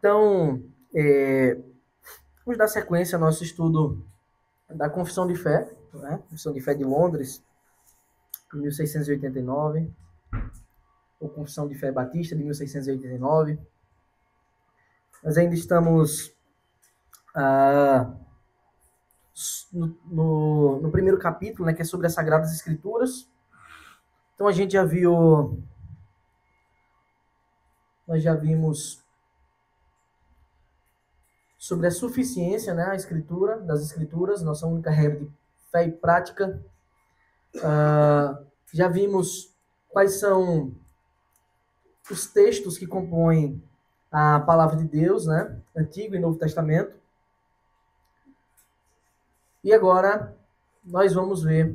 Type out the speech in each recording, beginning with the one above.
Então, vamos dar sequência ao nosso estudo da Confissão de Fé, né? Confissão de Fé de Londres, de 1689, ou Confissão de Fé Batista, de 1689. Nós ainda estamos no primeiro capítulo, né, que é sobre as Sagradas Escrituras. Então, nós já vimos sobre a suficiência, né, das Escrituras, nossa única regra de fé e prática. Já vimos quais são os textos que compõem a Palavra de Deus, né, Antigo e Novo Testamento. E agora nós vamos ver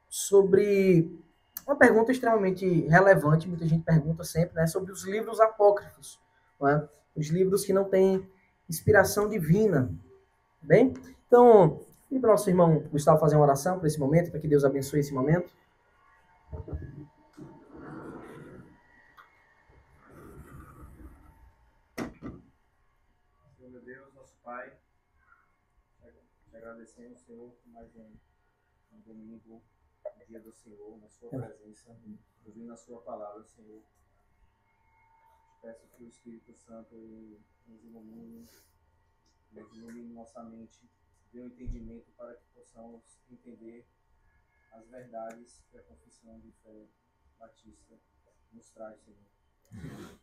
sobre uma pergunta extremamente relevante, muita gente pergunta sempre, né, sobre os livros apócrifos, né, os livros que não têm inspiração divina. Bem? Então, e para o nosso irmão Gustavo fazer uma oração para esse momento, para que Deus abençoe esse momento. Senhor Deus, nosso Pai, te agradecemos, Senhor, por mais um domingo, um dia do Senhor, na sua presença, ouvindo a sua palavra, Senhor. Te peço que o Espírito Santo nos ilumine nossa mente, dê um entendimento para que possamos entender as verdades que a Confissão de Fé Batista nos traz, Senhor.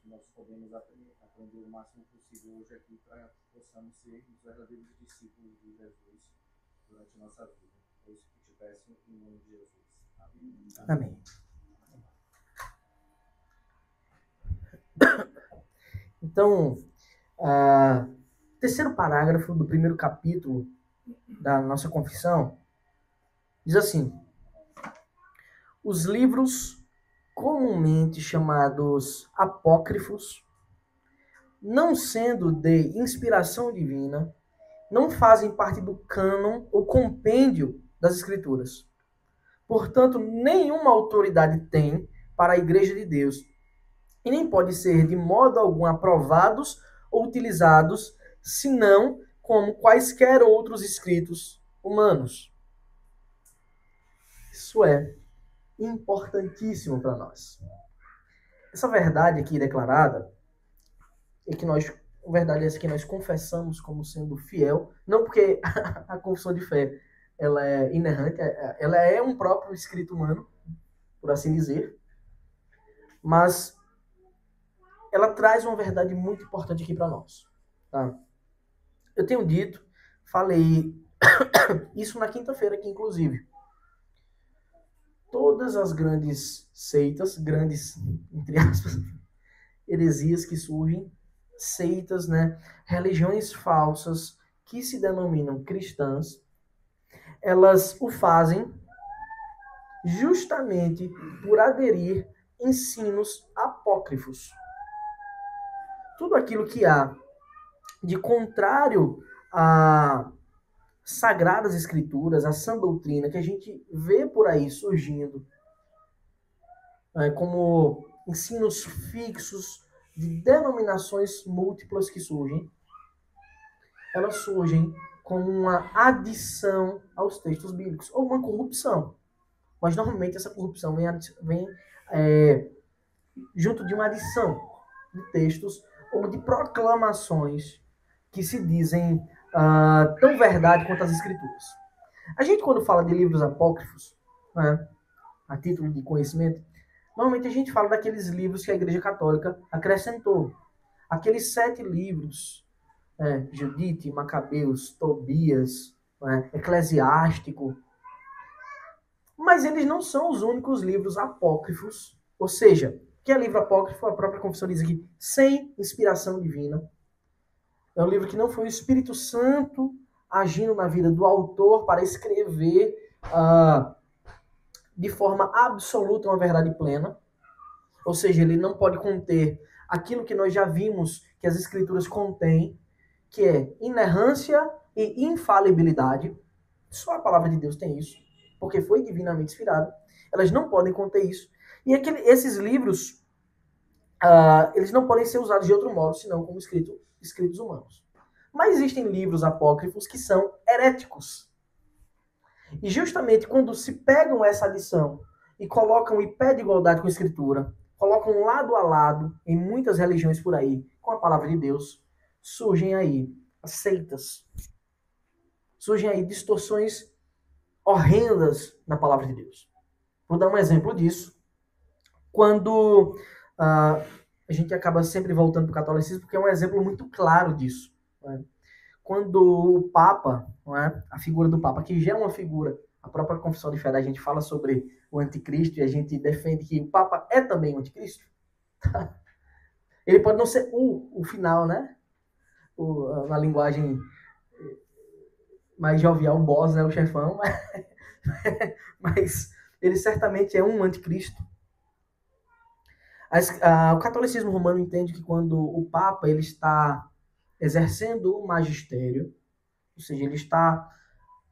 Nós podemos aprender o máximo possível hoje aqui para que possamos ser os verdadeiros discípulos de Jesus durante a nossa vida. É isso que te peço em nome de Jesus. Amém. Amém. Então, terceiro parágrafo do primeiro capítulo da nossa confissão diz assim: os livros comumente chamados apócrifos, não sendo de inspiração divina, não fazem parte do cânon ou compêndio das Escrituras. Portanto, nenhuma autoridade tem para a Igreja de Deus e nem pode ser de modo algum aprovados ou utilizados, senão como quaisquer outros escritos humanos. Isso é importantíssimo para nós. Essa verdade aqui declarada é que verdade é essa que nós confessamos como sendo fiel, não porque a confissão de fé ela é inerrante, ela é um próprio escrito humano, por assim dizer, mas ela traz uma verdade muito importante aqui para nós. Tá? Eu tenho dito, falei isso na quinta-feira aqui, inclusive. Todas as grandes seitas, grandes, entre aspas, heresias que surgem, seitas, né, religiões falsas que se denominam cristãs, elas o fazem justamente por aderir ensinos apócrifos. Tudo aquilo que há de contrário a Sagradas Escrituras, a sã doutrina, que a gente vê por aí surgindo, como ensinos fixos de denominações múltiplas que surgem, elas surgem como uma adição aos textos bíblicos, ou uma corrupção. Mas normalmente essa corrupção vem junto de uma adição de textos ou de proclamações que se dizem tão verdade quanto as Escrituras. A gente, quando fala de livros apócrifos, né, a título de conhecimento, normalmente a gente fala daqueles livros que a Igreja Católica acrescentou. Aqueles 7 livros, Judite, Macabeus, Tobias, Eclesiástico. Mas eles não são os únicos livros apócrifos, ou seja, que é livro apócrifo, a própria confissão diz aqui, sem inspiração divina. É um livro que não foi o Espírito Santo agindo na vida do autor para escrever de forma absoluta uma verdade plena. Ou seja, ele não pode conter aquilo que nós já vimos que as Escrituras contêm, que é inerrância e infalibilidade. Só a palavra de Deus tem isso, porque foi divinamente inspirada. Elas não podem conter isso. E esses livros eles não podem ser usados de outro modo, senão como escritos humanos. Mas existem livros apócrifos que são heréticos. E justamente quando se pegam essa adição e colocam em pé de igualdade com a Escritura, colocam lado a lado, em muitas religiões por aí, com a palavra de Deus, surgem aí as seitas. Surgem aí distorções horrendas na palavra de Deus. Vou dar um exemplo disso. Quando a gente acaba sempre voltando para o catolicismo, porque é um exemplo muito claro disso. Né? Quando o Papa, não é? A figura do Papa, que já é uma figura, a própria confissão de fé da gente fala sobre o anticristo e a gente defende que o Papa é também o anticristo. Ele pode não ser o final, né? Na linguagem mais jovial, o boss, né? O chefão, mas ele certamente é um anticristo. O catolicismo romano entende que quando o Papa ele está exercendo o magistério, ou seja, ele está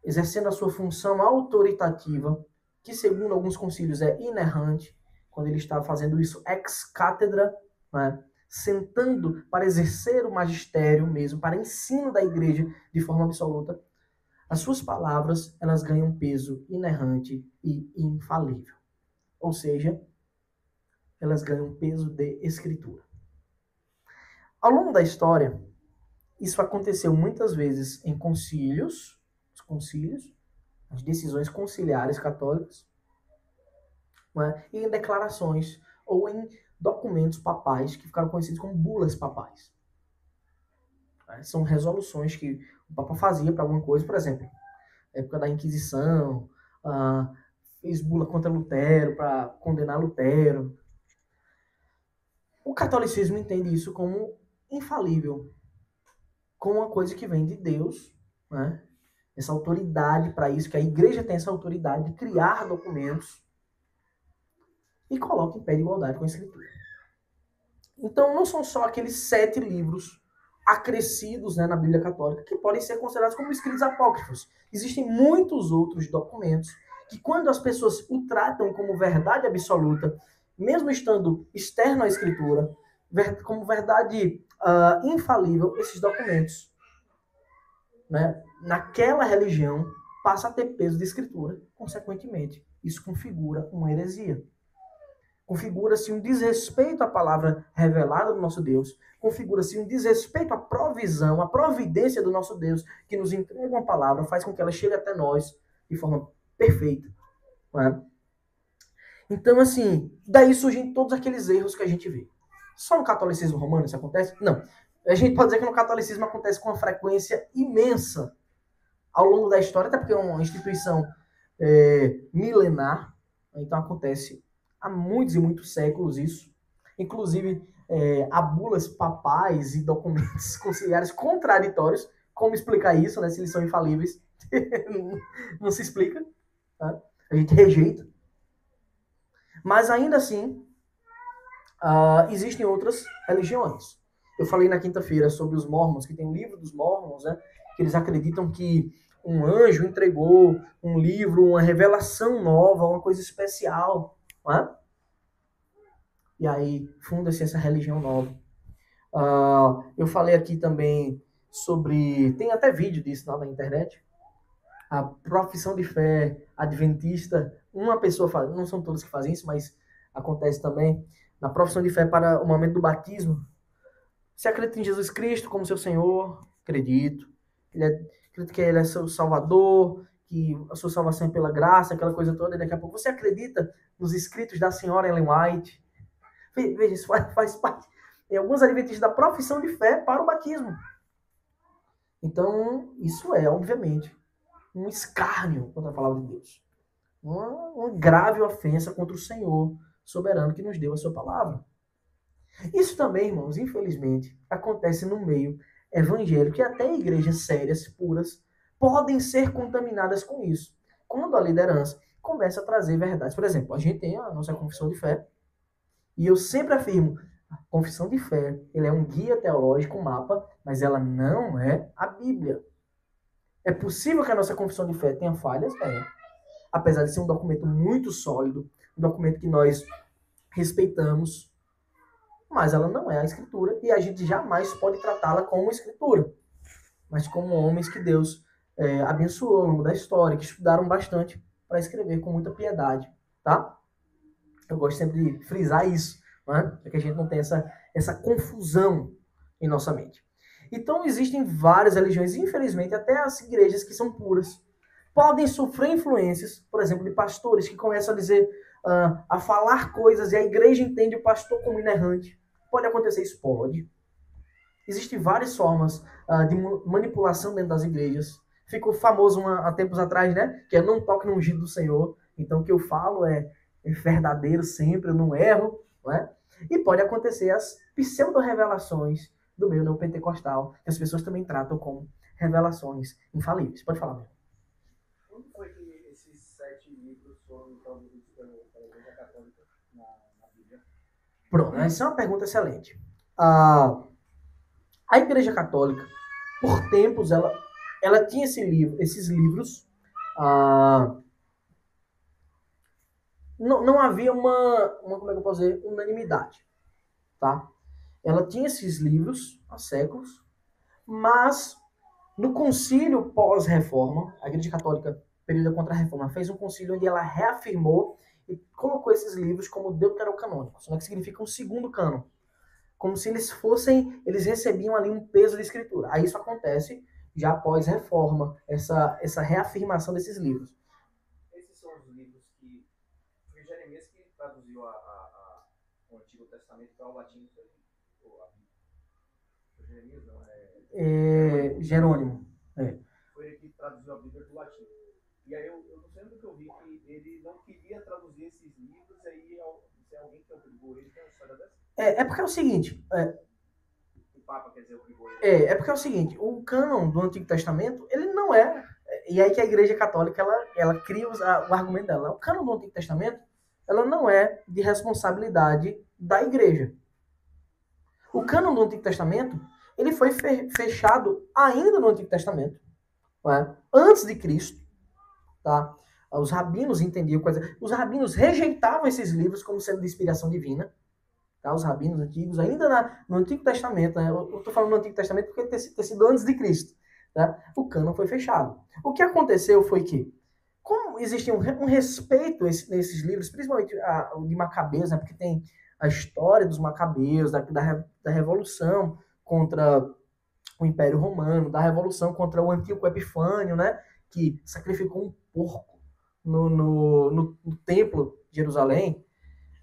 exercendo a sua função autoritativa, que segundo alguns concílios é inerrante, quando ele está fazendo isso ex cátedra, né, sentando para exercer o magistério mesmo, para ensino da igreja de forma absoluta, as suas palavras elas ganham peso inerrante e infalível. Ou seja, elas ganham peso de escritura. Ao longo da história, isso aconteceu muitas vezes em concílios, as decisões conciliares católicas, né, e em declarações ou em documentos papais que ficaram conhecidos como bulas papais. São resoluções que o Papa fazia para alguma coisa, por exemplo, na época da Inquisição, fez bula contra Lutero para condenar Lutero. O catolicismo entende isso como infalível, como uma coisa que vem de Deus, né? Essa autoridade para isso, que a igreja tem essa autoridade de criar documentos e coloca em pé de igualdade com a Escritura. Então, não são só aqueles 7 livros acrescidos, né, na Bíblia Católica que podem ser considerados como escritos apócrifos. Existem muitos outros documentos que, quando as pessoas o tratam como verdade absoluta, mesmo estando externo à Escritura, como verdade infalível, esses documentos, né, naquela religião, passa a ter peso de Escritura. Consequentemente, isso configura uma heresia. Configura-se um desrespeito à palavra revelada do nosso Deus. Configura-se um desrespeito à provisão, à providência do nosso Deus, que nos entrega uma palavra, faz com que ela chegue até nós de forma perfeita. Não é? Então, assim, daí surgem todos aqueles erros que a gente vê. Só no catolicismo romano isso acontece? Não. A gente pode dizer que no catolicismo acontece com uma frequência imensa ao longo da história, até porque é uma instituição milenar, então acontece há muitos e muitos séculos isso. Inclusive, há bulas papais e documentos conciliares contraditórios. Como explicar isso, né? Se eles são infalíveis? Não se explica. Tá? A gente rejeita. Mas ainda assim, existem outras religiões. Eu falei na quinta-feira sobre os Mormons, que tem o livro dos Mormons, né? Que eles acreditam que um anjo entregou um livro, uma revelação nova, uma coisa especial. Não é? E aí funda-se essa religião nova. Eu falei aqui também sobre... Tem até vídeo disso na internet. A profissão de fé adventista. Uma pessoa faz, não são todos que fazem isso, mas acontece também. Na profissão de fé para o momento do batismo. Você acredita em Jesus Cristo como seu Senhor? Acredito. Acredito que Ele é seu Salvador, que a sua salvação é pela graça, aquela coisa toda. E daqui a pouco você acredita nos escritos da senhora Ellen White. Veja, isso faz parte em alguns adventistas da profissão de fé para o batismo. Então, isso é, obviamente, um escárnio contra a palavra de Deus. Uma grave ofensa contra o Senhor soberano que nos deu a sua palavra. Isso também, irmãos, infelizmente, acontece no meio evangélico e até igrejas sérias, puras, podem ser contaminadas com isso. Quando a liderança começa a trazer verdades. Por exemplo, a gente tem a nossa confissão de fé, e eu sempre afirmo, a confissão de fé, ele é um guia teológico, um mapa, mas ela não é a Bíblia. É possível que a nossa confissão de fé tenha falhas? É. Apesar de ser um documento muito sólido, um documento que nós respeitamos, mas ela não é a Escritura e a gente jamais pode tratá-la como Escritura, mas como homens que Deus abençoou ao longo da história, que estudaram bastante para escrever com muita piedade, tá? Eu gosto sempre de frisar isso, né? Para que a gente não tenha essa confusão em nossa mente. Então, existem várias religiões, infelizmente, até as igrejas que são puras, podem sofrer influências, por exemplo, de pastores que começam a dizer, a falar coisas e a igreja entende o pastor como inerrante. Pode acontecer isso? Pode. Existem várias formas de manipulação dentro das igrejas. Ficou famoso há tempos atrás, né? Que é não toque no ungido do Senhor. Então, o que eu falo é verdadeiro sempre, eu não erro, não é? E pode acontecer as pseudo-revelações do meio neopentecostal, que as pessoas também tratam como revelações infalíveis. Pode falar, meu. Quando foi que esses 7 livros foram traduzidos pela Igreja Católica na Bíblia? Pronto, essa é uma pergunta excelente. A Igreja Católica, por tempos, ela tinha esses livros. Não havia como é que eu posso dizer, unanimidade, tá? Ela tinha esses livros há séculos, mas no concílio pós-reforma, a Igreja Católica, período contra a reforma, fez um concílio onde ela reafirmou e colocou esses livros como deuterocanônicos, né, que significa um segundo cânon. Como se eles recebiam ali um peso de escritura. Aí isso acontece já após reforma, essa reafirmação desses livros. Esses são os livros que foi Jeremias que traduziu o Antigo Testamento para o latim. Jeremias não, Jerônimo. Foi ele que traduziu a Bíblia do latim. E aí eu não sei onde que eu vi que ele não queria traduzir esses livros, e aí se alguém que obrigou ele, tem uma história dessa? É porque é o seguinte. O Papa quer dizer obrigou ele. É porque é o seguinte, o cânon do Antigo Testamento, ele não é. E aí que a Igreja Católica ela cria o argumento dela. O cânon do Antigo Testamento, ela não é de responsabilidade da Igreja. O cânon do Antigo Testamento, ele foi fechado ainda no Antigo Testamento, não é? Antes de Cristo, tá? Os rabinos entendiam coisa. Os rabinos rejeitavam esses livros como sendo de inspiração divina. Tá? Os rabinos antigos, ainda no Antigo Testamento, né? Eu estou falando no Antigo Testamento porque ele ter sido antes de Cristo. Tá? O cânon foi fechado. O que aconteceu foi que, como existia um respeito nesses livros, principalmente o de Macabeus, né? Porque tem a história dos Macabeus, da Revolução contra o Império Romano, da Revolução contra o Antíoco Epifânio, né? Que sacrificou um porco no templo de Jerusalém.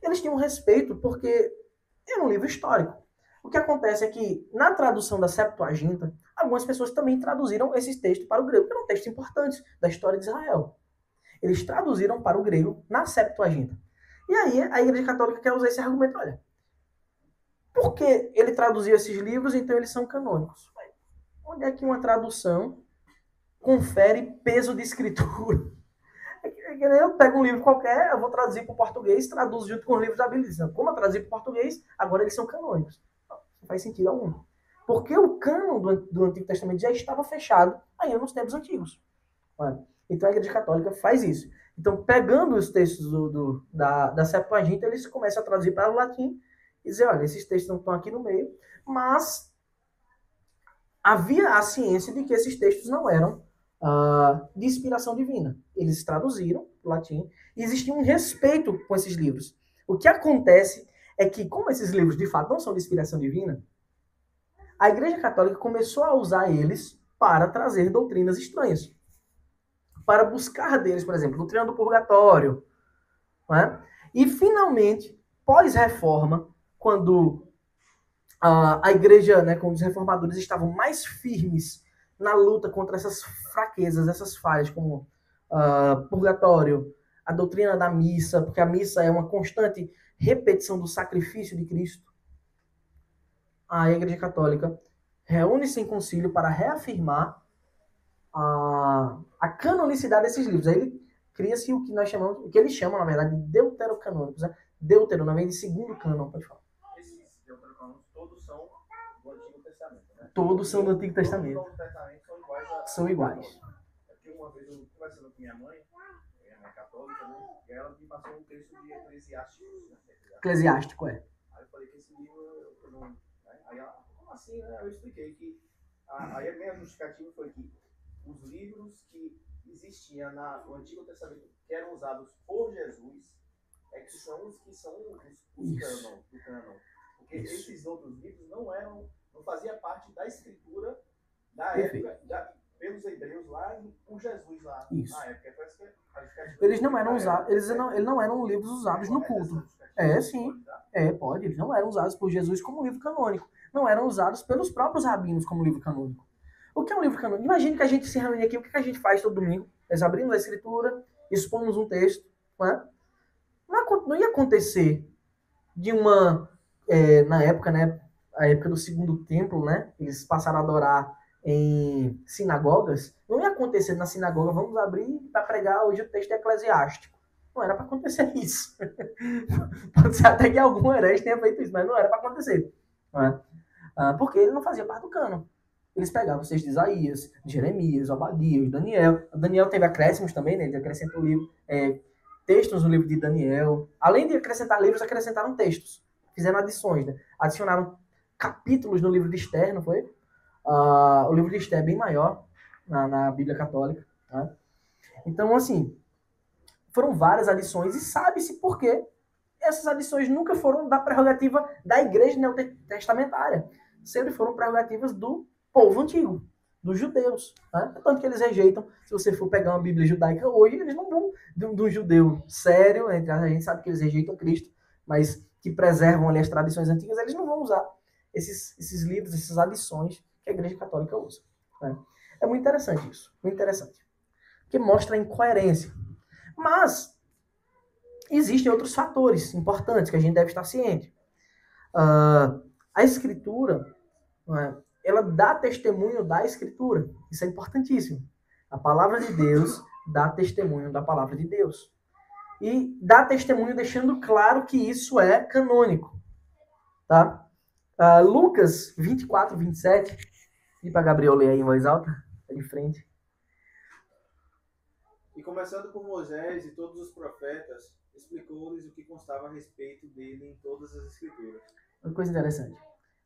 Eles tinham respeito porque é um livro histórico. O que acontece é que, na tradução da Septuaginta, algumas pessoas também traduziram esses textos para o grego, que eram textos importantes da história de Israel. Eles traduziram para o grego na Septuaginta. E aí a Igreja Católica quer usar esse argumento. Olha, por que ele traduziu esses livros, então eles são canônicos? Onde é que uma tradução confere peso de escritura? Eu pego um livro qualquer, eu vou traduzir para o português, traduzo junto com os livros da Bíblia. Como eu traduzi para o português, agora eles são canônicos. Não faz sentido algum. Porque o cânon do Antigo Testamento já estava fechado ainda nos tempos antigos. Então a Igreja Católica faz isso. Então, pegando os textos da Septuaginta, eles começam a traduzir para o latim e dizer, olha, esses textos não estão aqui no meio, mas havia a ciência de que esses textos não eram de inspiração divina. Eles traduziram para o latim e existia um respeito com esses livros. O que acontece é que, como esses livros de fato não são de inspiração divina, a Igreja Católica começou a usar eles para trazer doutrinas estranhas. Para buscar deles, por exemplo, doutrina do purgatório. Né? E, finalmente, pós-reforma, quando a Igreja, né, quando os reformadores estavam mais firmes na luta contra essas fraquezas, essas falhas, como purgatório, a doutrina da missa, porque a missa é uma constante repetição do sacrifício de Cristo, a Igreja Católica reúne-se em concílio para reafirmar a canonicidade desses livros. Aí ele cria-se o que nós chamamos, o que eles chamam, na verdade, de deuterocanônicos. Né? Deutero, na vez de segundo cânon, pode falar. Esses deuterocanônicos todos são do Antigo Testamento, né? Todos são do Antigo Testamento. Todos do Novo Testamento são iguais. São iguais. É porque uma vez eu conversando com minha mãe católica, né? E ela me passou um texto de Eclesiástico. Né? Eclesiástico, é. Aí eu falei que esse livro assim, né, eu expliquei que aí a minha justificativa foi que os livros que existiam no Antigo Testamento, que eram usados por Jesus, que são os cânon, do cânon. Porque esses outros livros não faziam parte da escritura da época, pelos hebreus lá e por Jesus lá na época. Parece que eles não eram usados, eles não eram livros usados no culto. Sim. Pode. Eles não eram usados por Jesus como livro canônico. Não eram usados pelos próprios rabinos como livro canônico. O que é um livro canônico? Imagine que a gente se reúne aqui, o que a gente faz todo domingo? Nós abrimos a escritura, expomos um texto, né? Não ia acontecer de na época, né? A época do Segundo Templo, né? Eles passaram a adorar em sinagogas. Não ia acontecer na sinagoga, vamos abrir para pregar hoje o texto eclesiástico. Não era para acontecer isso. Pode ser até que algum herege tenha feito isso, mas não era para acontecer. Não é? Porque ele não fazia parte do cânon. Eles pegavam os textos de Isaías, Jeremias, Obadias, Daniel. Daniel teve acréscimos também, né? Ele acrescentou textos no livro de Daniel. Além de acrescentar livros, acrescentaram textos. Fizeram adições, né? Adicionaram capítulos no livro de Esther, não foi? O livro de Esther é bem maior na Bíblia Católica. Né? Então, assim, foram várias adições e sabe-se por quê. Essas adições nunca foram da prerrogativa da igreja neotestamentária. Sempre foram prerrogativas do povo antigo, dos judeus. Né? Tanto que eles rejeitam, se você for pegar uma Bíblia judaica hoje, eles não vão de um judeu sério, a gente sabe que eles rejeitam Cristo, mas que preservam ali as tradições antigas, eles não vão usar esses livros, essas adições que a Igreja Católica usa. Né? É muito interessante isso, muito interessante. Porque mostra a incoerência. Mas existem outros fatores importantes que a gente deve estar ciente. A Escritura, ela dá testemunho da Escritura. Isso é importantíssimo. A palavra de Deus dá testemunho da palavra de Deus. E dá testemunho deixando claro que isso é canônico. Tá? Lucas 24, 27. E para Gabriel ler aí em voz alta, tá de frente. E começando por Moisés e todos os profetas, explicou-lhes o que constava a respeito dele em todas as escrituras. Uma coisa interessante.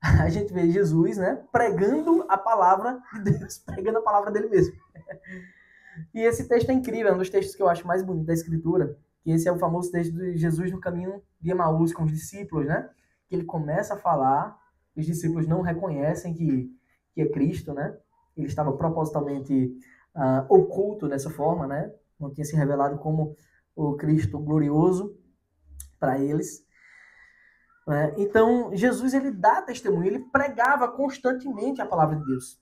A gente vê Jesus, né, pregando a palavra de Deus, pregando a palavra dele mesmo. E esse texto é incrível, é um dos textos que eu acho mais bonito da Escritura, que esse é o famoso texto de Jesus no caminho de Emaús com os discípulos, né? Que ele começa a falar, os discípulos não reconhecem que é Cristo, né? Ele estava propositalmente oculto dessa forma, né? Não tinha se revelado como o Cristo glorioso para eles. Então, Jesus, ele dá testemunho, ele pregava constantemente a palavra de Deus.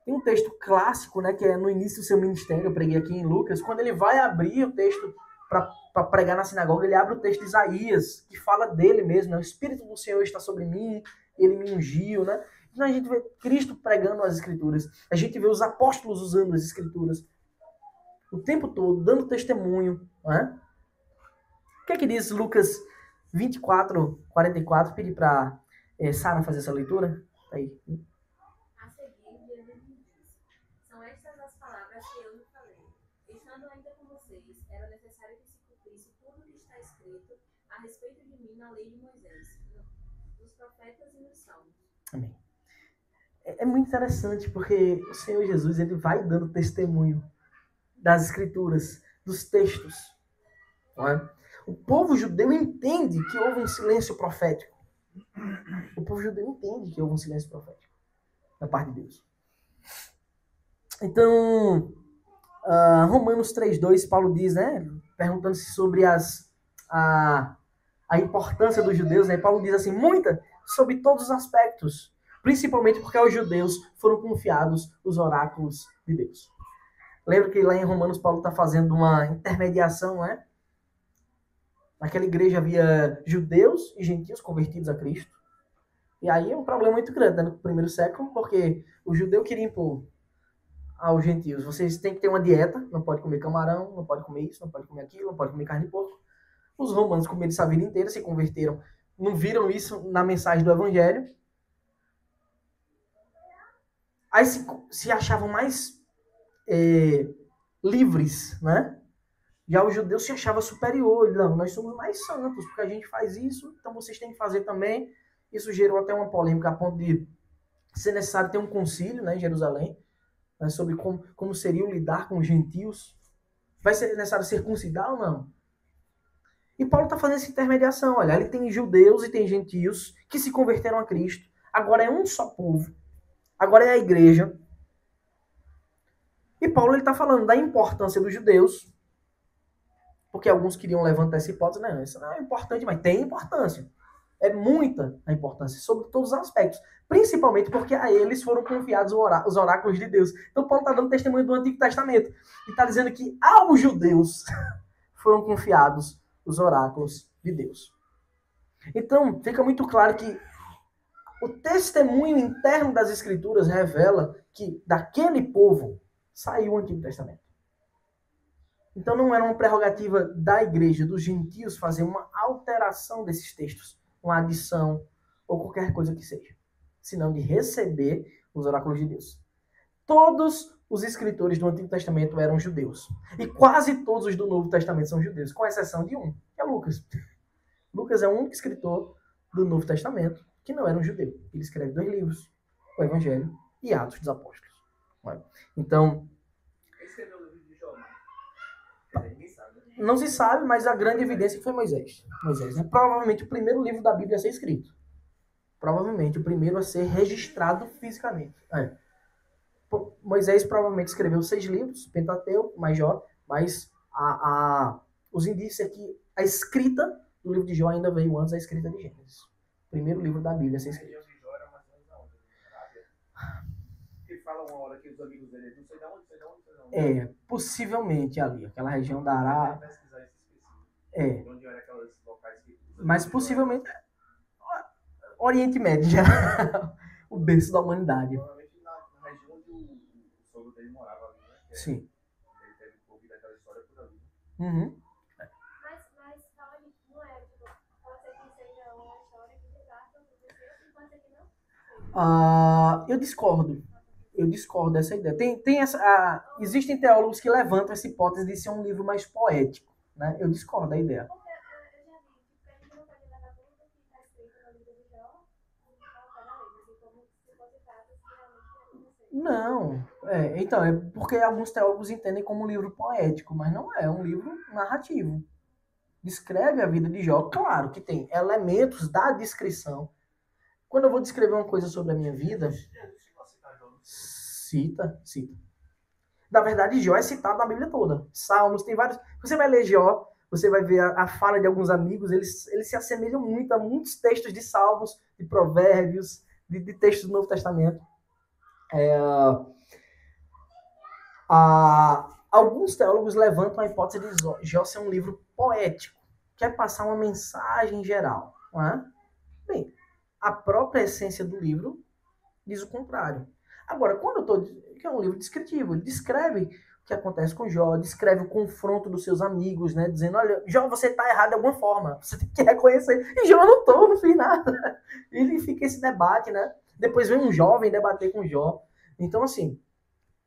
Tem um texto clássico, né, que é no início do seu ministério, eu preguei aqui em Lucas, quando ele vai abrir o texto para pregar na sinagoga, ele abre o texto de Isaías, que fala dele mesmo, né? O Espírito do Senhor está sobre mim, ele me ungiu, né? Então a gente vê Cristo pregando as Escrituras, a gente vê os apóstolos usando as Escrituras o tempo todo, dando testemunho, né? O que é que diz Lucas 24, 44? Pedi para Sara fazer essa leitura. Aí. A seguir, Jesus me disse: são estas as palavras que eu lhe falei. Estando ainda com vocês, era necessário que se cumprisse tudo o que está escrito a respeito de mim na lei de Moisés, nos profetas e nos salmos. Amém. É muito interessante porque o Senhor Jesus, ele vai dando testemunho das Escrituras, dos textos. Não é? O povo judeu entende que houve um silêncio profético. O povo judeu entende que houve um silêncio profético da parte de Deus. Então, Romanos 3:2, Paulo diz, né, perguntando-se sobre a importância dos judeus, né, Paulo diz assim, muita, sobre todos os aspectos, principalmente porque aos judeus foram confiados os oráculos de Deus. Lembra que lá em Romanos Paulo está fazendo uma intermediação, né? Naquela igreja havia judeus e gentios convertidos a Cristo. E aí é um problema muito grande, né, no primeiro século, porque o judeu queria impor aos gentios: vocês têm que ter uma dieta, não pode comer camarão, não pode comer isso, não pode comer aquilo, não pode comer carne de porco. Os romanos comeram isso a vida inteira, se converteram, não viram isso na mensagem do evangelho. Aí se achavam mais livres, né? Já o judeu se achava superior. Não, nós somos mais santos, porque a gente faz isso, então vocês têm que fazer também. Isso gerou até uma polêmica a ponto de ser necessário ter um concílio, né, em Jerusalém, né, sobre como seria o lidar com os gentios. Vai ser necessário circuncidar ou não? E Paulo está fazendo essa intermediação. Olha, ele tem judeus e tem gentios que se converteram a Cristo. Agora é um só povo. Agora é a igreja. E Paulo está falando da importância dos judeus, porque alguns queriam levantar essa hipótese. Não, isso não é importante, mas tem importância. É muita a importância, sobre todos os aspectos. Principalmente porque a eles foram confiados os oráculos de Deus. Então Paulo está dando testemunho do Antigo Testamento. E está dizendo que aos judeus foram confiados os oráculos de Deus. Então, fica muito claro que o testemunho interno das Escrituras revela que daquele povo saiu o Antigo Testamento. Então não era uma prerrogativa da igreja, dos gentios, fazer uma alteração desses textos, uma adição ou qualquer coisa que seja, senão de receber os oráculos de Deus. Todos os escritores do Antigo Testamento eram judeus. E quase todos os do Novo Testamento são judeus, com exceção de um, que é Lucas. Lucas é o único escritor do Novo Testamento que não era um judeu. Ele escreve 2 livros, o Evangelho e Atos dos Apóstolos. Então, Quem escreveu o livro de Jó? Ninguém sabe, né? não se sabe, mas a grande evidência foi Moisés. Moisés, né? Provavelmente o primeiro livro da Bíblia a ser escrito. Provavelmente o primeiro a ser registrado fisicamente. Moisés provavelmente escreveu 6 livros, Pentateuco, mais Jó, mas os indícios é que a escrita do livro de Jó ainda veio antes da escrita de Gênesis. O primeiro livro da Bíblia a ser A escrito. região de Jó era mais ou menos aonde? Na Arábia? Ele fala uma hora que os amigos dele, não sei de onde, não sei de onde, não sei de onde. Possivelmente ali, aquela região da Vou Arábia. pesquisar isso específico. É, De onde eram aqueles locais que... mas possivelmente Oriente Médio já. O berço da humanidade. Provavelmente na região onde o sogro dele morava ali, né? Que Sim. Ele teve ouvido aquela história por ali. Uhum. Mas fala de não é, tipo, pode ser que seja uma história que de fato aconteceu e pode ser que não. Eu discordo dessa ideia. Existem teólogos que levantam essa hipótese de ser um livro mais poético, né? Eu discordo da ideia. Porque eu já vi, tipo, que a gente não pode levar tudo que está escrito no livro de Jó e colocar na letra, assim, como se fosse fato que realmente aconteceu. Não. Então, é porque alguns teólogos entendem como um livro poético, mas não é um livro narrativo. Descreve a vida de Jó. Claro que tem elementos da descrição. Quando eu vou descrever uma coisa sobre a minha vida, cita. Na verdade, Jó é citado na Bíblia toda. Salmos, tem vários. Você vai ler Jó, você vai ver a fala de alguns amigos, eles se assemelham muito a muitos textos de Salmos, de Provérbios, de textos do Novo Testamento. Alguns teólogos levantam a hipótese de Jó ser um livro poético, quer passar uma mensagem geral. Não é? Bem, a própria essência do livro diz o contrário. Agora, quando eu estou dizendo que é um livro descritivo, ele descreve o que acontece com Jó, descreve o confronto dos seus amigos, né, dizendo, olha, Jó, você está errado de alguma forma, você tem que reconhecer. E Jó, não estou, não fiz nada. Ele fica esse debate, né? Depois vem um jovem debater com Jó. Então, assim,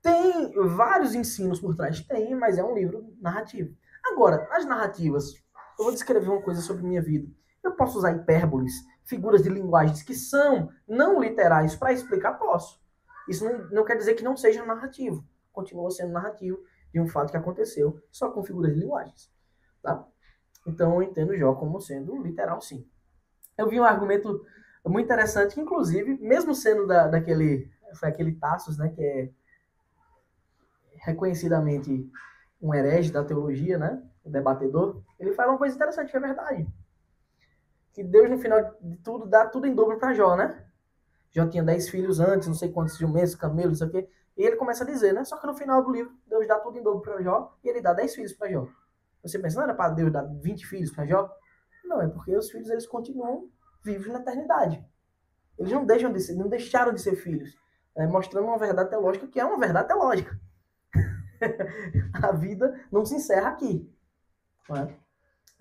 tem vários ensinos por trás. Tem, mas é um livro narrativo. Agora, as narrativas, eu vou descrever uma coisa sobre minha vida. Eu posso usar hipérboles, figuras de linguagens que são não literais para explicar, posso. Isso não quer dizer que não seja narrativo. Continua sendo narrativo de um fato que aconteceu, só com figuras de linguagens. Tá? Então eu entendo Jó como sendo literal, sim. Eu vi um argumento muito interessante, que inclusive, mesmo sendo foi aquele Tassos, né, que é reconhecidamente um herege da teologia, né, um debatedor, ele fala uma coisa interessante, que é verdade. Que Deus, no final de tudo, dá tudo em dobro para Jó, né? Jó tinha 10 filhos antes, não sei quantos jumentos, camelos, não sei o quê. E ele começa a dizer, né? Só que no final do livro, Deus dá tudo em dobro para Jó e ele dá 10 filhos para Jó. Você pensa, não era para Deus dar 20 filhos para Jó? Não, é porque os filhos, eles continuam vivos na eternidade. Eles não deixaram de ser filhos. Mostrando uma verdade teológica que é uma verdade teológica. A vida não se encerra aqui. Não é?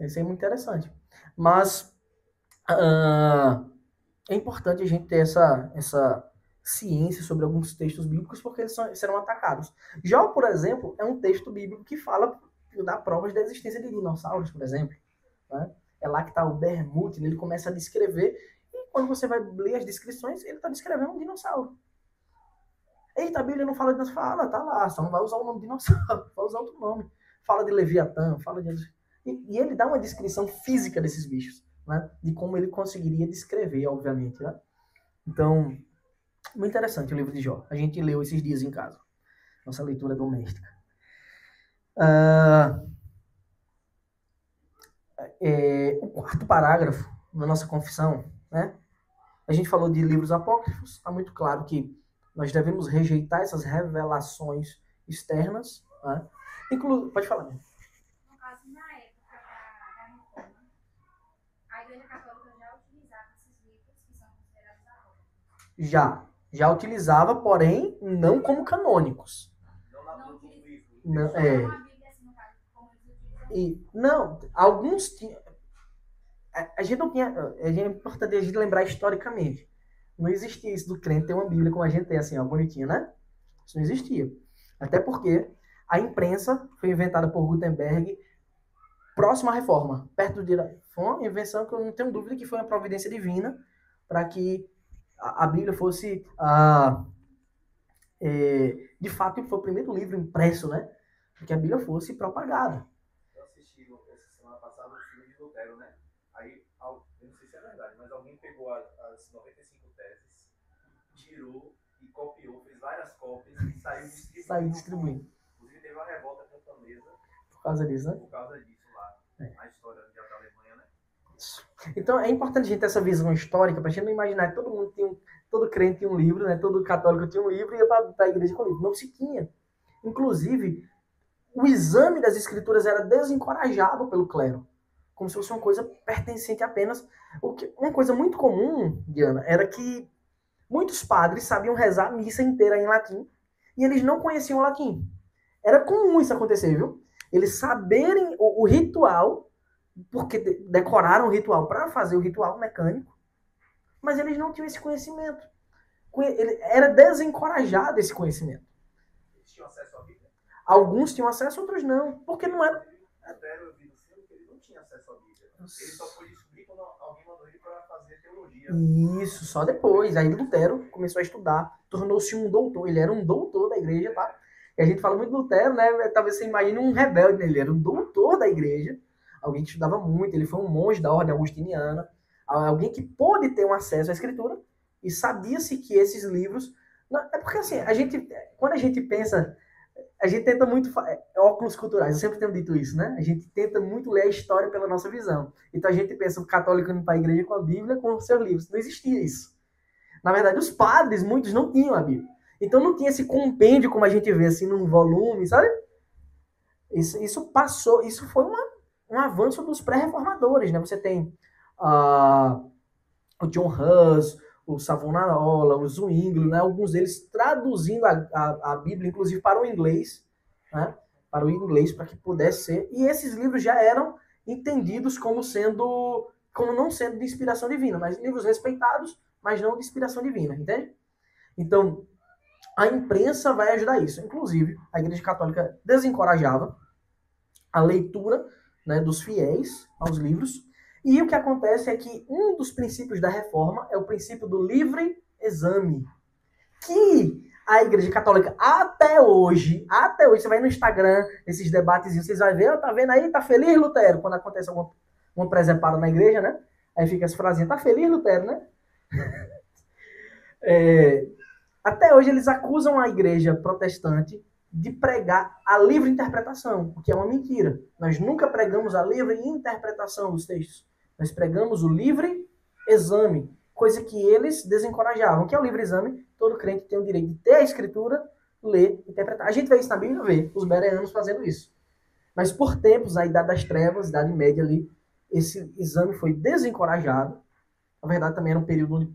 Isso é muito interessante. Mas é importante a gente ter essa ciência sobre alguns textos bíblicos, porque eles serão atacados. Jó, por exemplo, é um texto bíblico que dá provas da existência de dinossauros, por exemplo. Né? É lá que está o Behemoth, ele começa a descrever, e quando você vai ler as descrições, ele está descrevendo um dinossauro. Eita, a Bíblia não fala de dinossauro. Fala, tá lá, só não vai usar o nome dinossauro, vai usar outro nome. Fala de Leviatã, fala de... E ele dá uma descrição física desses bichos, né? De como ele conseguiria descrever, obviamente, né? Então, muito interessante o livro de Jó. A gente leu esses dias em casa. Nossa leitura doméstica. O quarto parágrafo na nossa confissão, né? A gente falou de livros apócrifos. Está muito claro que nós devemos rejeitar essas revelações externas, né? Pode falar, né? No caso, na época da Reforma, a Igreja Católica já utilizava esses livros que são considerados apócrifos. Já utilizava, porém, não como canônicos. Não utilizava. Não, Uma Bíblia, assim, no caso, como eles utilizam. Não, alguns tinham. A gente não tinha. É importante a gente lembrar historicamente. Não existia isso do crente ter uma Bíblia como a gente tem, assim, ó, bonitinha, né? Isso não existia. Até porque a imprensa foi inventada por Gutenberg próximo à Reforma. Perto de. Foi uma invenção que eu não tenho dúvida que foi uma providência divina para que a Bíblia fosse. De fato, foi o primeiro livro impresso, né? Para que a Bíblia fosse propagada. Eu assisti essa semana passada o filme de Lutero, né? Aí, eu não sei se é verdade, mas alguém pegou as 95 teses, tirou e copiou, fez várias cópias e saiu distribuindo. Inclusive teve uma revolta camponesa Por causa disso, né? Por causa disso lá, na história da Alemanha, né? Então é importante a gente ter essa visão histórica para a gente não imaginar que todo crente tinha um livro, né? Todo católico tinha um livro e ia para a igreja com o livro. Não se tinha. Inclusive, o exame das escrituras era desencorajado pelo clero, como se fosse uma coisa pertencente apenas. Uma coisa muito comum, Diana, era que muitos padres sabiam rezar a missa inteira em latim e eles não conheciam o latim. Era comum isso acontecer, viu? Eles saberem o ritual, porque decoraram o ritual para fazer o ritual mecânico, mas eles não tinham esse conhecimento. Era desencorajado esse conhecimento. Eles tinham acesso à Bíblia? Alguns tinham acesso, outros não, porque não era... Eu vi no filme que ele não tinha acesso à Bíblia. Ele só foi descobrir quando alguém mandou ele para fazer teologia. Isso, só depois. Aí Lutero começou a estudar, tornou-se um doutor. Ele era um doutor da igreja, tá? E a gente fala muito de Lutero, né? Talvez você imagine um rebelde, né? Ele era um doutor da igreja, alguém que estudava muito, ele foi um monge da ordem agustiniana, alguém que pôde ter um acesso à escritura e sabia-se que esses livros... É porque assim, quando a gente pensa... A gente tenta muito... óculos culturais, eu sempre tenho dito isso, né? A gente tenta muito ler a história pela nossa visão. Então a gente pensa o católico indo para a igreja com a Bíblia, com os seus livros. Não existia isso. Na verdade, os padres, muitos não tinham a Bíblia. Então não tinha esse compêndio como a gente vê assim num volume, sabe? Isso passou, isso foi um avanço dos pré-reformadores, né? Você tem o John Hus, o Savonarola, o Zwinglio, né? Alguns deles traduzindo a Bíblia, inclusive para o inglês, né? Para o inglês, para que pudesse ser. E esses livros já eram entendidos como não sendo de inspiração divina, mas livros respeitados, mas não de inspiração divina, entende? Então, a imprensa vai ajudar isso. Inclusive, a Igreja Católica desencorajava a leitura, né, dos fiéis aos livros. E o que acontece é que um dos princípios da reforma é o princípio do livre exame. Que a Igreja Católica, até hoje, você vai no Instagram, esses debates, vocês vão ver, tá vendo aí, tá feliz, Lutero? Quando acontece alguma presepada na igreja, né? Aí fica essa frasinha, tá feliz, Lutero, né? Até hoje eles acusam a igreja protestante de pregar a livre interpretação, o que é uma mentira. Nós nunca pregamos a livre interpretação dos textos. Nós pregamos o livre exame, coisa que eles desencorajavam. O que é o livre exame? Todo crente tem o direito de ter a escritura, ler, interpretar. A gente vê isso na Bíblia, vê os bereanos fazendo isso. Mas por tempos, a Idade das Trevas, Idade Média ali, esse exame foi desencorajado. Na verdade, também era um período onde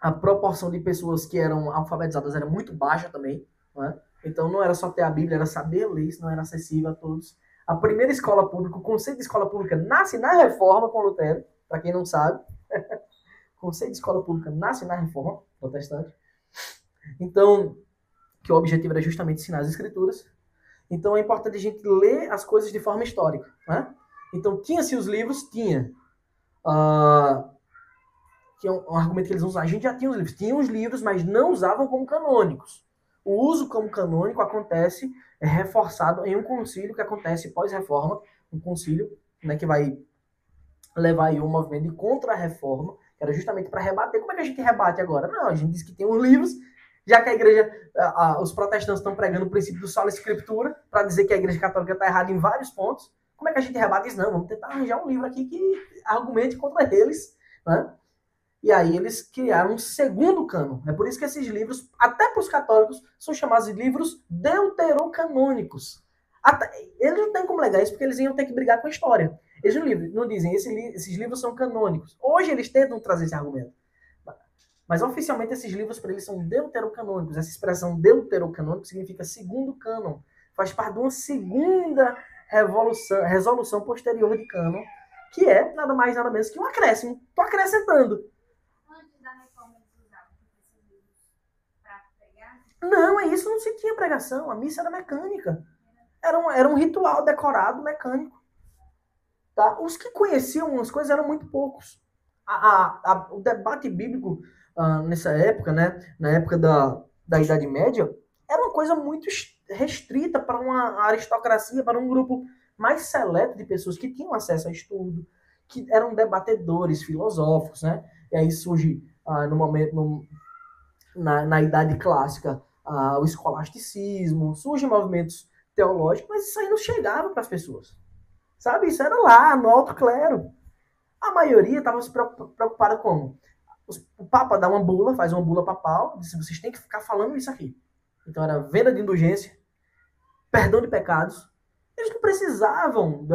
a proporção de pessoas que eram alfabetizadas era muito baixa também, né? Então não era só ter a Bíblia, era saber ler, isso não era acessível a todos. A primeira escola pública, o conceito de escola pública nasce na Reforma com Lutero, para quem não sabe. O conceito de escola pública nasce na Reforma protestante. Então, que o objetivo era justamente ensinar as escrituras. Então é importante a gente ler as coisas de forma histórica, né? Então tinha-se os livros, tinha que é um argumento que eles usam, a gente já tinha os livros. Tinha os livros, mas não usavam como canônicos. O uso como canônico acontece, é reforçado em um concílio que acontece pós-reforma, um concílio, né, que vai levar aí um movimento de contra-reforma, que era justamente para rebater. Como é que a gente rebate agora? Não, a gente diz que tem os livros, já que a igreja, os protestantes estão pregando o princípio do sola escritura, para dizer que a igreja católica está errada em vários pontos. Como é que a gente rebate isso? Não, vamos tentar arranjar um livro aqui que argumente contra eles, né? E aí eles criaram um segundo cânon. É por isso que esses livros, até para os católicos, são chamados de livros deuterocanônicos. Eles não têm como negar isso, porque eles iam ter que brigar com a história. Eles não dizem, esses livros são canônicos. Hoje eles tentam trazer esse argumento. Mas oficialmente esses livros para eles são deuterocanônicos. Essa expressão deuterocanônico significa segundo cânon. Faz parte de uma segunda resolução posterior de cânon, que é nada mais nada menos que um acréscimo. Estou acrescentando. Não, é isso, não se tinha pregação. A missa era mecânica. Era um ritual decorado mecânico. Tá? Os que conheciam umas coisas eram muito poucos. O debate bíblico nessa época, né, na época da Idade Média, era uma coisa muito restrita para uma aristocracia, para um grupo mais seleto de pessoas que tinham acesso a estudo, que eram debatedores filosóficos, né? E aí surge, na Idade Clássica, o escolasticismo, surgem movimentos teológicos, mas isso aí não chegava para as pessoas. Sabe? Isso era lá, no alto clero. A maioria estava se preocupada como? O Papa dá uma bula, faz uma bula papal, diz: vocês têm que ficar falando isso aqui. Então era venda de indulgência, perdão de pecados. Eles não precisavam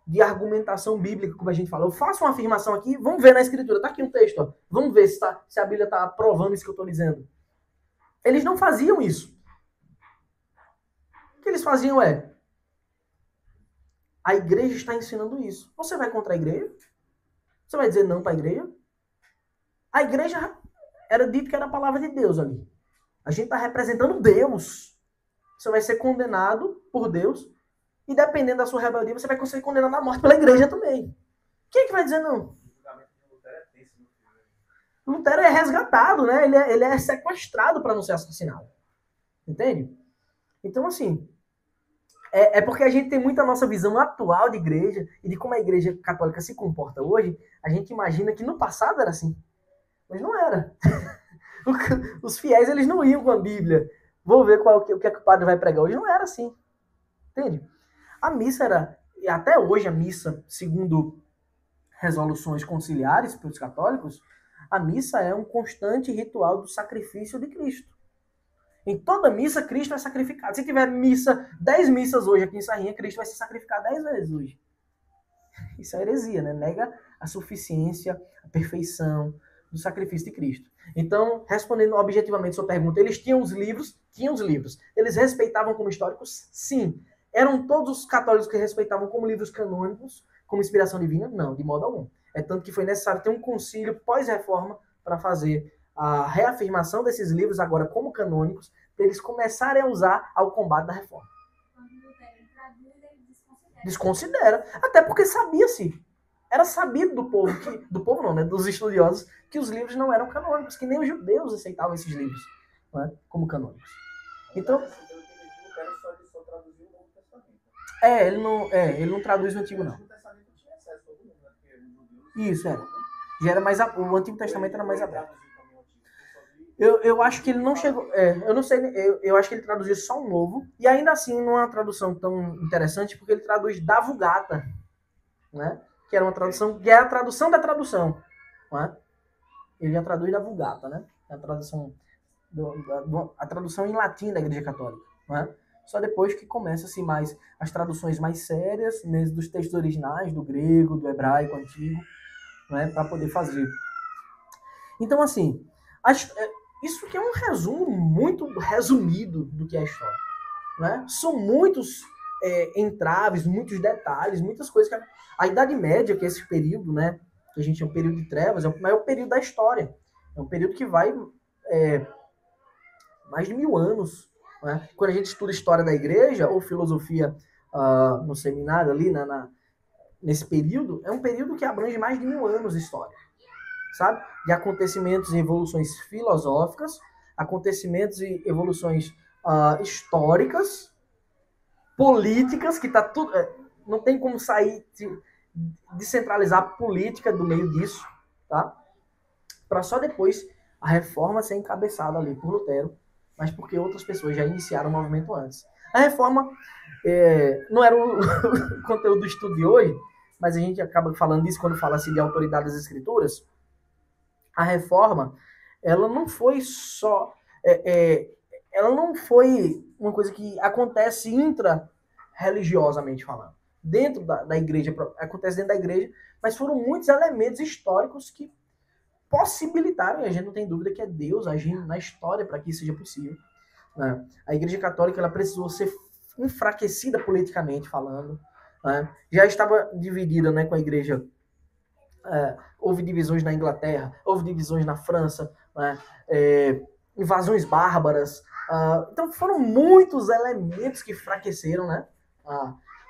de argumentação bíblica, como a gente fala. Eu faço uma afirmação aqui, vamos ver na escritura. Está aqui um texto, ó. Vamos ver se a Bíblia está aprovando isso que eu estou dizendo. Eles não faziam isso. O que eles faziam é: a igreja está ensinando isso. Você vai contra a igreja? Você vai dizer não para a igreja? A igreja era dito que era a palavra de Deus ali. A gente está representando Deus. Você vai ser condenado por Deus. E dependendo da sua rebeldia, você vai ser condenado à morte pela igreja também. Quem é que vai dizer não? Lutero é resgatado, né? Ele é sequestrado para não ser assassinado. Entende? Então, assim, é porque a gente tem muito a nossa visão atual de igreja e de como a igreja católica se comporta hoje. A gente imagina que no passado era assim. Mas não era. Os fiéis, eles não iam com a Bíblia. Vou ver o que é que o padre vai pregar hoje. Não era assim. Entende? A missa era, e até hoje a missa, segundo resoluções conciliares para os católicos, a missa é um constante ritual do sacrifício de Cristo. Em toda missa, Cristo é sacrificado. Se tiver 10 missas hoje aqui em Sarrinha, Cristo vai ser sacrificado 10 vezes hoje. Isso é heresia, né? Nega a suficiência, a perfeição do sacrifício de Cristo. Então, respondendo objetivamente a sua pergunta, eles tinham os livros? Tinham os livros. Eles respeitavam como históricos? Sim. Eram todos os católicos que respeitavam como livros canônicos, como inspiração divina? Não, de modo algum. É tanto que foi necessário ter um concílio pós-reforma para fazer a reafirmação desses livros agora como canônicos, para eles começarem a usar ao combate da reforma. Desconsidera. Até porque sabia-se. Era sabido do povo, do povo não, né? Dos estudiosos, que os livros não eram canônicos, que nem os judeus aceitavam esses livros, né, como canônicos. Então, ele não traduz o Antigo, não. Isso, já era mais, o Antigo Testamento era mais aberto. Eu acho que ele não chegou, eu não sei, eu acho que ele traduziu só um Novo, e ainda assim não é uma tradução tão interessante, porque ele traduz da Vulgata, né? Que era uma tradução, que é a tradução da tradução, né? Ele já traduz da Vulgata, né? A tradução, a tradução em latim da Igreja Católica, né? Só depois que começa-se mais as traduções mais sérias, né, dos textos originais, do grego, do hebraico antigo, né, para poder fazer. Então, assim, isso aqui é um resumo muito resumido do que é a história, né? São muitos entraves, muitos detalhes, muitas coisas que a Idade Média, que é esse período, né, que a gente é um período de trevas, é o maior período da história. É um período que vai mais de 1000 anos. Né? Quando a gente estuda história da igreja ou filosofia no seminário ali, nesse período, é um período que abrange mais de 1000 anos de história. sabe? De acontecimentos e evoluções filosóficas, acontecimentos e evoluções históricas, políticas, que tá tudo... não tem como sair, descentralizar a política do meio disso, tá? Para só depois a reforma ser encabeçada ali por Lutero, mas porque outras pessoas já iniciaram o movimento antes. A reforma não era o conteúdo do estudo de hoje, mas a gente acaba falando disso quando fala assim de autoridade das escrituras. A reforma, ela não foi só... ela não foi uma coisa que acontece intra-religiosamente falando. Dentro da igreja, acontece dentro da igreja, mas foram muitos elementos históricos que possibilitaram, e a gente não tem dúvida que é Deus agindo na história para que isso seja possível. Né? A Igreja Católica ela precisou ser enfraquecida politicamente falando. Né? Já estava dividida, né, com a Igreja. Houve divisões na Inglaterra, houve divisões na França, né? Invasões bárbaras. Então foram muitos elementos que enfraqueceram, né?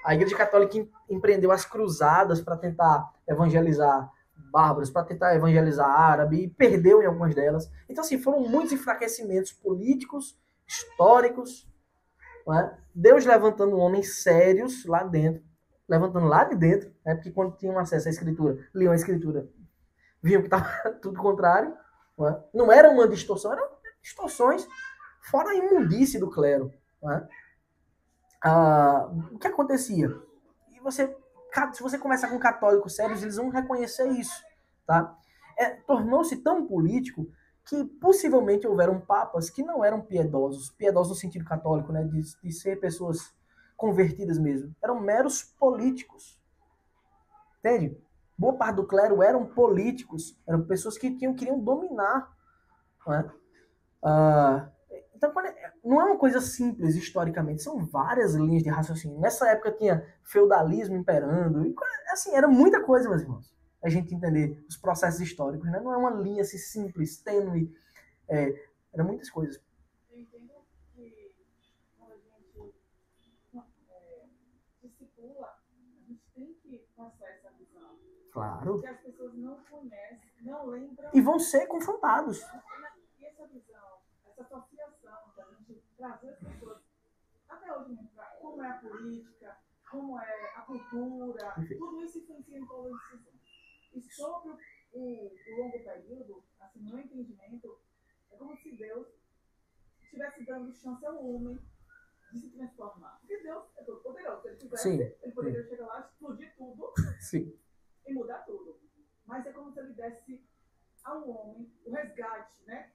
A Igreja Católica empreendeu as cruzadas para tentar evangelizar bárbaros, para tentar evangelizar árabe, e perdeu em algumas delas. Então, assim, foram muitos enfraquecimentos políticos, históricos, né? Deus levantando homens sérios lá dentro, levantando lá de dentro, né? Porque quando tinham acesso à escritura, liam a escritura, viam que estava tudo contrário, né? Não era uma distorção, eram distorções fora a imundície do clero. Né? O que acontecia? E se você conversar com católicos sérios, eles vão reconhecer isso. Tá? Tornou-se tão político que possivelmente houveram papas que não eram piedosos no sentido católico, né? de ser pessoas convertidas mesmo. Eram meros políticos. Entende? Boa parte do clero eram políticos, eram pessoas que queriam dominar. Né? Então, não é uma coisa simples historicamente, são várias linhas de raciocínio. Nessa época tinha feudalismo imperando, e, assim, era muita coisa, meus irmãos, a gente entender os processos históricos, né? Não é uma linha assim, simples, tênue, eram muitas coisas. Eu entendo que quando a gente discipula, a gente tem que passar essa visão. Claro. Porque as pessoas não conhecem, não lembram. E vão ser confrontados. E essa visão, essa associação da gente trazer as pessoas, até hoje mesmo, como é a política, como é a cultura, tudo isso influencia em todas as decisões. E sobre o longo período, assim, no meu entendimento, é como se Deus estivesse dando chance ao homem de se transformar. Porque Deus é todo poderoso. Se ele quisesse, ele poderia chegar lá, explodir tudo e mudar tudo. Mas é como se ele desse ao homem o resgate, né?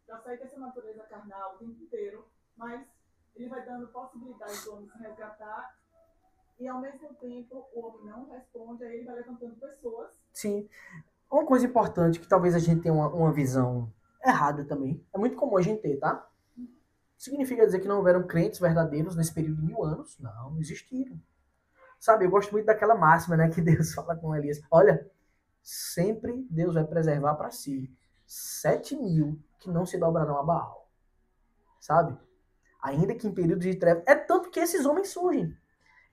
Para sair dessa natureza carnal o tempo inteiro, mas ele vai dando possibilidade do homem se resgatar e ao mesmo tempo o homem não responde, aí ele vai levantando pessoas. Sim. Uma coisa importante que talvez a gente tenha uma visão errada também, é muito comum a gente ter, tá? Significa dizer que não houveram crentes verdadeiros nesse período de 1000 anos? Não existiram. Sabe, eu gosto muito daquela máxima, né, que Deus fala com Elias. Olha, sempre Deus vai preservar para si 7.000 que não se dobrarão a Baal. Sabe? Ainda que em períodos de trevas. É tanto que esses homens surgem.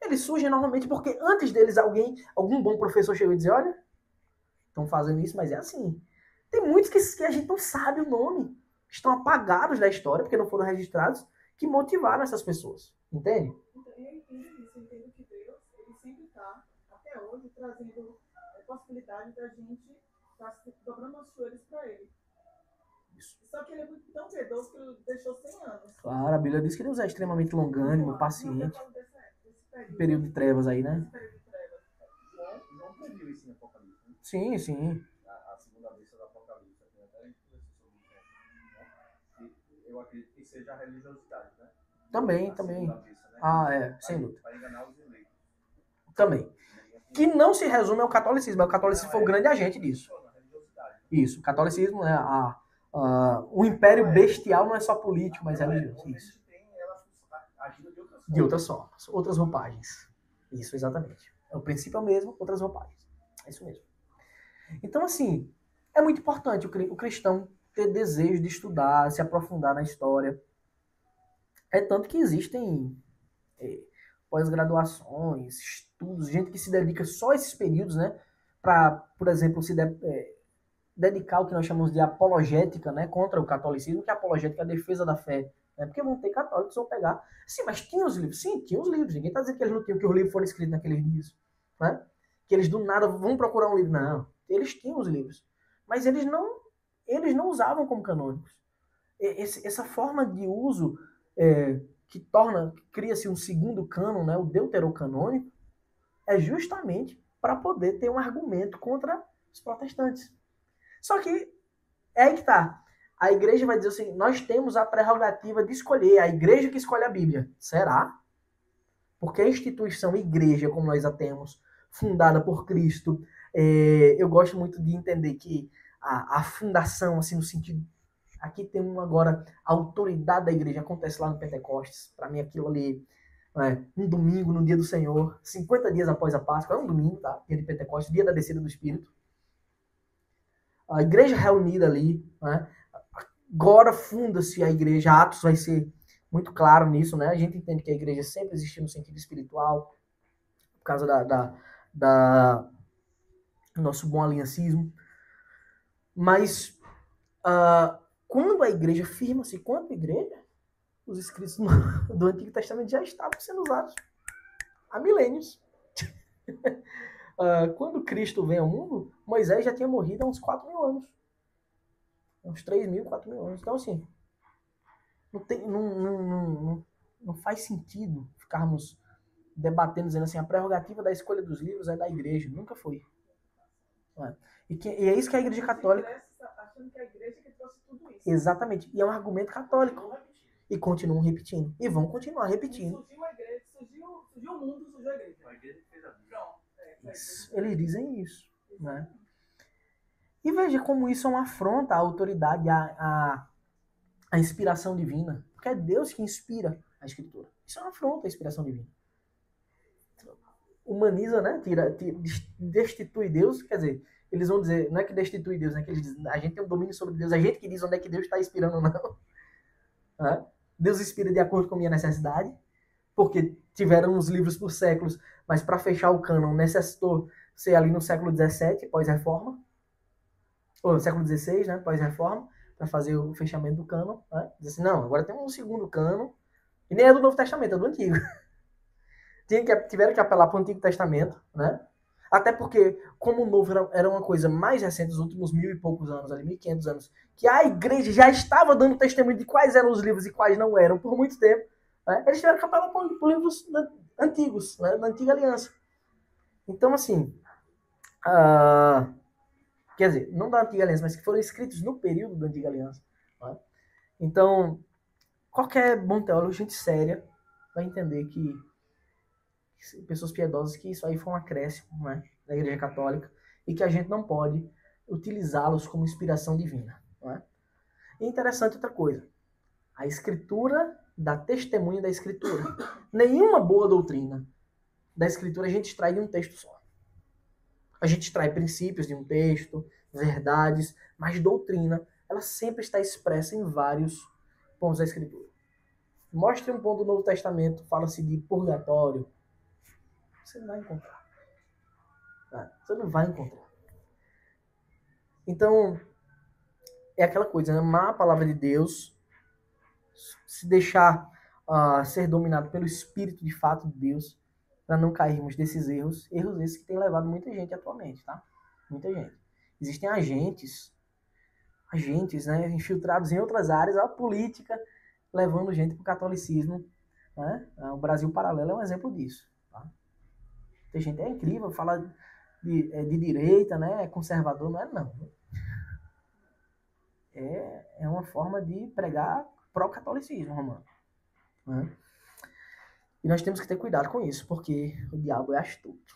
Eles surgem normalmente porque antes deles algum bom professor chegou e disse, olha, estão fazendo isso, mas é assim. Tem muitos que a gente não sabe o nome. Estão apagados da história, porque não foram registrados, que motivaram essas pessoas. Entende? Então, eu entendo isso. Eu entendo que Deus, ele sempre está, até hoje, trazendo a possibilidade da gente estar dobrando os joelhos para ele. Isso. Só que ele é tão piedoso que ele deixou 100 anos. Claro, a Bíblia diz que Deus é extremamente longânimo, paciente. Período de trevas aí, né? Não previu isso em Apocalipse, né? Sim, sim. A segunda besta do Apocalipse. Até a gente conversou sobre isso, né? E eu acredito que seja a religiosidade, né? Também. Besta, né? Sem dúvida. Para enganar os eleitos. Também. Que não se resume ao catolicismo. O catolicismo foi o grande agente disso. Isso. O catolicismo é o império bestial não é só político, mas religioso. Isso. De outras formas, outras roupagens. Isso, exatamente. O princípio é o mesmo, outras roupagens. É isso mesmo. Então, assim, é muito importante o cristão ter desejo de estudar, se aprofundar na história. É tanto que existem pós-graduações, estudos, gente que se dedica só a esses períodos, né? Para, por exemplo, dedicar o que nós chamamos de apologética, né, contra o catolicismo, que a apologética é a defesa da fé. Né, porque vão ter católicos que vão pegar. Sim, mas tinha os livros? Sim, tinha os livros. Ninguém está dizendo que eles não tinham, que os livros foram escritos naqueles dias. Né? Que eles do nada vão procurar um livro. Não, eles tinham os livros. Mas eles não usavam como canônicos. Essa forma de uso que cria-se um segundo cânon, né, o deuterocanônico, é justamente para poder ter um argumento contra os protestantes. Só que é aí que tá. A igreja vai dizer assim, nós temos a prerrogativa de escolher, a igreja que escolhe a Bíblia. Será? Porque a instituição igreja, como nós a temos, fundada por Cristo, eu gosto muito de entender que a fundação, assim, no sentido... Aqui tem agora, a autoridade da igreja acontece lá no Pentecostes. Para mim, aquilo ali, um domingo, no dia do Senhor, 50 dias após a Páscoa, é um domingo, tá? Dia de Pentecostes, dia da descida do Espírito. A igreja reunida ali, né? Agora funda-se a igreja, Atos vai ser muito claro nisso, né? A gente entende que a igreja sempre existiu no sentido espiritual, por causa do nosso bom aliancismo. Mas, quando a igreja firma-se quanto igreja, os escritos do Antigo Testamento já estavam sendo usados há milênios. Quando Cristo vem ao mundo, Moisés já tinha morrido há uns 4.000 anos. Uns 3.000, 4.000 anos. Então, assim, não faz sentido ficarmos debatendo, dizendo assim, a prerrogativa da escolha dos livros é da igreja. Nunca foi. E é isso que a igreja católica... Achando que a igreja que trouxe tudo isso. Exatamente. E é um argumento católico. E continuam repetindo. E vão continuar repetindo. Surgiu a igreja, surgiu o mundo, surgiu a igreja. A igreja fez a Bíblia. Eles dizem isso. Né? E veja como isso é uma afronta à autoridade, à inspiração divina. Porque é Deus que inspira a Escritura. Isso é uma afronta à inspiração divina. Humaniza, né? Destitui Deus. Quer dizer, eles vão dizer, não é que destitui Deus, né? Que eles dizem, a gente tem um domínio sobre Deus. A gente que diz onde é que Deus está inspirando ou não. Deus inspira de acordo com a minha necessidade. Porque tiveram os livros por séculos, mas para fechar o cânon necessitou ser ali no século XVII, pós-reforma. Ou no século XVI, né, pós-reforma, para fazer o fechamento do cânon. Né? Diz assim, não, agora temos um segundo cânon, e nem é do Novo Testamento, é do Antigo. Tiveram que apelar para o Antigo Testamento, né? Até porque, como o Novo era uma coisa mais recente, dos últimos 1.000 e poucos anos, ali 1.500 anos, que a igreja já estava dando testemunho de quais eram os livros e quais não eram por muito tempo, né? Eles tiveram que apelar para livros antigos, né? Da Antiga Aliança. Então, assim... quer dizer, não da Antiga Aliança, mas que foram escritos no período da Antiga Aliança. Né? Então, qualquer bom teólogo, gente séria, vai entender que pessoas piedosas, que isso aí foi um acréscimo, né, da Igreja Católica e que a gente não pode utilizá-los como inspiração divina. Né? E interessante outra coisa, a Escritura dá testemunho da Escritura. Nenhuma boa doutrina da Escritura a gente extrai de um texto só. A gente extrai princípios de um texto, verdades, mas doutrina, ela sempre está expressa em vários pontos da Escritura. Mostre um ponto do Novo Testamento, fala-se de purgatório. Você não vai encontrar. Você não vai encontrar. Então, é aquela coisa, né? Amar a palavra de Deus, se deixar ser dominado pelo Espírito de fato de Deus, para não cairmos desses erros esses que têm levado muita gente atualmente, tá? Muita gente. Existem agentes, né, infiltrados em outras áreas, a política, levando gente para o catolicismo, né? O Brasil Paralelo é um exemplo disso. Tá? Tem gente, é incrível, fala de direita, né, é conservador, não é não. É uma forma de pregar pró-catolicismo romano. Né? E nós temos que ter cuidado com isso, porque o diabo é astuto.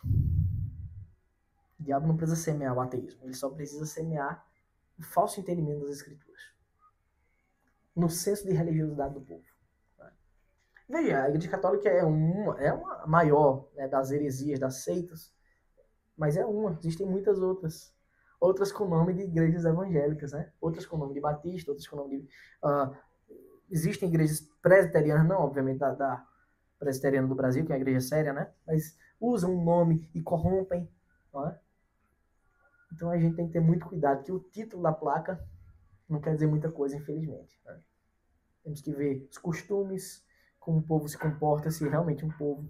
O diabo não precisa semear o ateísmo, ele só precisa semear o falso entendimento das Escrituras, no senso de religiosidade do povo. Veja, a Igreja Católica é uma maior, né, das heresias, das seitas, mas é uma. Existem muitas outras. Outras com nome de igrejas evangélicas, né? Outras com nome de batista, outras com nome de... existem igrejas presbiterianas, não, obviamente, da presbiteriana do Brasil, que é a igreja séria, né? Mas usam um nome e corrompem, não é? Então a gente tem que ter muito cuidado, que o título da placa não quer dizer muita coisa, infelizmente. Né? Temos que ver os costumes, como o povo se comporta, se realmente é um povo.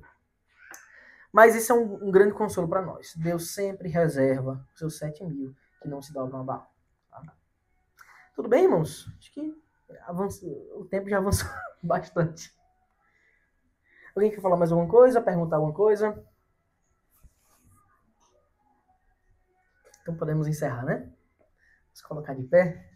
Mas isso é um grande consolo para nós. Deus sempre reserva os seus 7.000 que não se dobram a Baal. Tá? Tudo bem, irmãos? Acho que o tempo já avançou bastante. Alguém quer falar mais alguma coisa? Perguntar alguma coisa? Então podemos encerrar, né? Vamos colocar de pé.